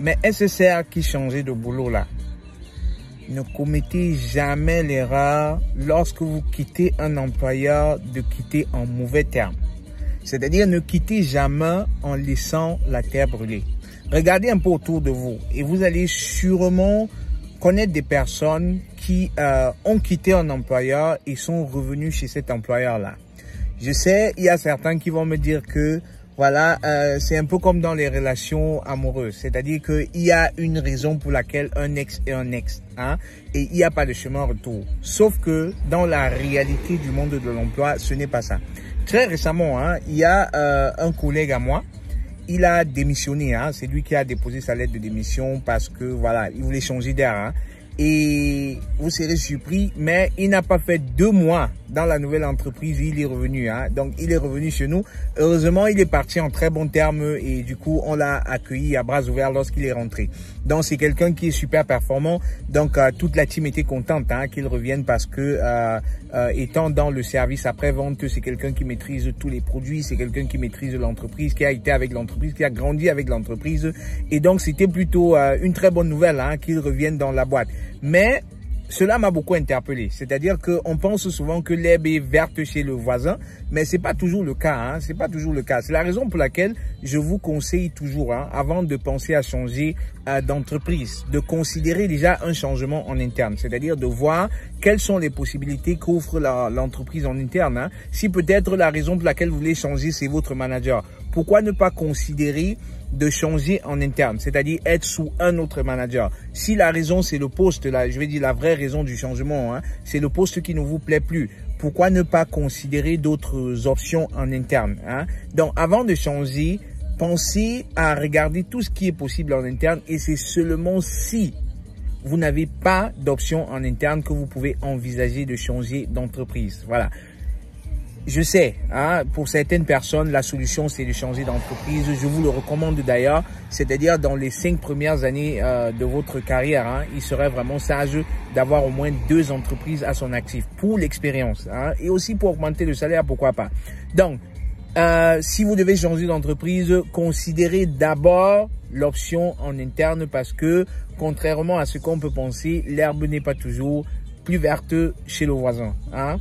Mais SSR qui changeait de boulot là, ne commettez jamais l'erreur lorsque vous quittez un employeur de quitter en mauvais termes. C'est-à-dire ne quittez jamais en laissant la terre brûler. Regardez un peu autour de vous et vous allez sûrement connaître des personnes qui ont quitté un employeur et sont revenus chez cet employeur-là. Je sais, il y a certains qui vont me dire que voilà, c'est un peu comme dans les relations amoureuses. C'est-à-dire qu'il y a une raison pour laquelle un ex est un ex. Hein, et il n'y a pas de chemin retour. Sauf que dans la réalité du monde de l'emploi, ce n'est pas ça. Très récemment, hein, il y a un collègue à moi. Il a démissionné. Hein, c'est lui qui a déposé sa lettre de démission parce que voilà, il voulait changer d'air. Hein, et vous serez surpris, mais il n'a pas fait 2 mois dans la nouvelle entreprise, il est revenu. Hein. Donc, il est revenu chez nous. Heureusement, il est parti en très bons termes et du coup, on l'a accueilli à bras ouverts lorsqu'il est rentré. Donc, c'est quelqu'un qui est super performant. Donc, toute la team était contente hein, qu'il revienne parce que, étant dans le service après-vente, c'est quelqu'un qui maîtrise tous les produits, c'est quelqu'un qui maîtrise l'entreprise, qui a été avec l'entreprise, qui a grandi avec l'entreprise. Et donc, c'était plutôt une très bonne nouvelle hein, qu'il revienne dans la boîte. Mais cela m'a beaucoup interpellé. C'est-à-dire qu'on pense souvent que l'herbe est verte chez le voisin, mais c'est pas toujours le cas. Hein. C'est pas toujours le cas. C'est la raison pour laquelle je vous conseille toujours, hein, avant de penser à changer d'entreprise, de considérer déjà un changement en interne. C'est-à-dire de voir quelles sont les possibilités qu'offre l'entreprise en interne. Hein. Si peut-être la raison pour laquelle vous voulez changer, c'est votre manager. Pourquoi ne pas considérer de changer en interne, c'est-à-dire être sous un autre manager. Si la raison c'est le poste, là, je vais dire la vraie raison du changement, hein, c'est le poste qui ne vous plaît plus. Pourquoi ne pas considérer d'autres options en interne hein? Donc avant de changer, pensez à regarder tout ce qui est possible en interne et c'est seulement si vous n'avez pas d'option en interne que vous pouvez envisager de changer d'entreprise. Voilà. Je sais, hein, pour certaines personnes, la solution, c'est de changer d'entreprise. Je vous le recommande d'ailleurs, c'est-à-dire dans les 5 premières années de votre carrière, hein, il serait vraiment sage d'avoir au moins 2 entreprises à son actif pour l'expérience hein, et aussi pour augmenter le salaire, pourquoi pas. Donc, si vous devez changer d'entreprise, considérez d'abord l'option en interne parce que, contrairement à ce qu'on peut penser, l'herbe n'est pas toujours plus verte chez le voisin. Hein.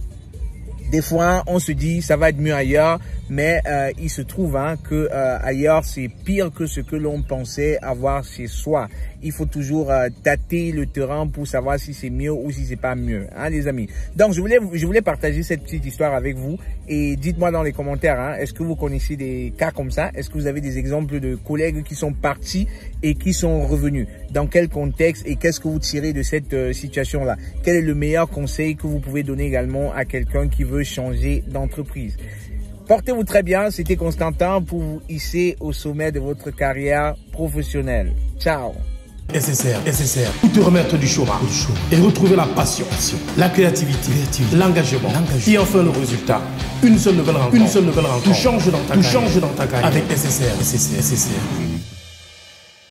Des fois, on se dit ça va être mieux ailleurs, mais il se trouve hein, que ailleurs c'est pire que ce que l'on pensait avoir chez soi. Il faut toujours tâter le terrain pour savoir si c'est mieux ou si c'est pas mieux, hein, les amis. Donc je voulais partager cette petite histoire avec vous et dites-moi dans les commentaires, hein, est-ce que vous connaissez des cas comme ça? Est-ce que vous avez des exemples de collègues qui sont partis et qui sont revenus? Dans quel contexte et qu'est-ce que vous tirez de cette situation-là? Quel est le meilleur conseil que vous pouvez donner également à quelqu'un qui veut changer d'entreprise? Portez-vous très bien, c'était Constantin pour vous hisser au sommet de votre carrière professionnelle. Ciao. SSR, pour te remettre du chômage et retrouver la passion, la créativité, l'engagement et enfin le résultat. Une seule nouvelle rencontre, tu changes dans ta carrière avec SSR.